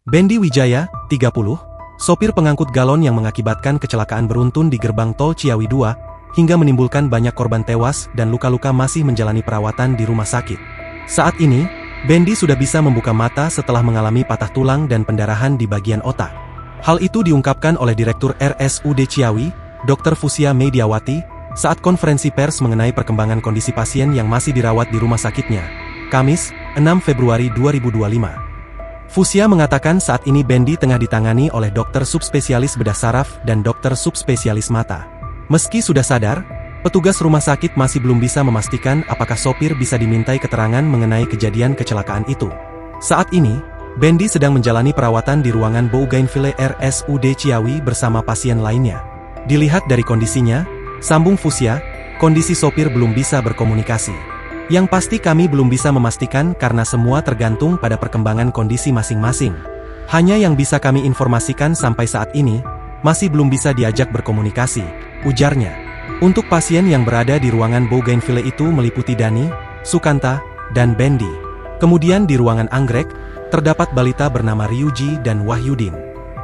Bendy Wijaya, 30, sopir pengangkut galon yang mengakibatkan kecelakaan beruntun di gerbang tol Ciawi 2, hingga menimbulkan banyak korban tewas dan luka-luka masih menjalani perawatan di rumah sakit. Saat ini, Bendy sudah bisa membuka mata setelah mengalami patah tulang dan pendarahan di bagian otak. Hal itu diungkapkan oleh Direktur RSUD Ciawi, Dr. Fusia Mediawati, saat konferensi pers mengenai perkembangan kondisi pasien yang masih dirawat di rumah sakitnya, Kamis, 6 Februari 2025. Fusia mengatakan saat ini Bendy tengah ditangani oleh dokter subspesialis bedah saraf dan dokter subspesialis mata. Meski sudah sadar, petugas rumah sakit masih belum bisa memastikan apakah sopir bisa dimintai keterangan mengenai kejadian kecelakaan itu. Saat ini, Bendy sedang menjalani perawatan di ruangan Bougainville RSUD Ciawi bersama pasien lainnya. Dilihat dari kondisinya, sambung Fusia, kondisi sopir belum bisa berkomunikasi. Yang pasti kami belum bisa memastikan karena semua tergantung pada perkembangan kondisi masing-masing. Hanya yang bisa kami informasikan sampai saat ini, masih belum bisa diajak berkomunikasi, ujarnya. Untuk pasien yang berada di ruangan Bougainville itu meliputi Dani, Sukanta, dan Bendy. Kemudian di ruangan anggrek, terdapat balita bernama Ryuji dan Wahyudin.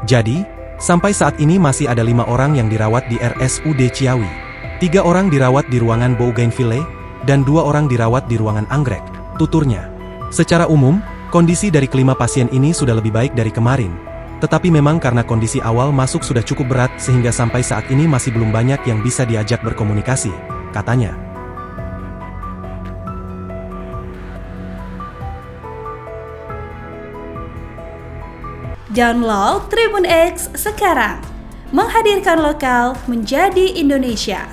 Jadi, sampai saat ini masih ada 5 orang yang dirawat di RSUD Ciawi. 3 orang dirawat di ruangan Bougainville, dan 2 orang dirawat di ruangan anggrek, tuturnya. Secara umum, kondisi dari kelima pasien ini sudah lebih baik dari kemarin. Tetapi memang karena kondisi awal masuk sudah cukup berat sehingga sampai saat ini masih belum banyak yang bisa diajak berkomunikasi, katanya. Download Tribun X sekarang, menghadirkan lokal menjadi Indonesia.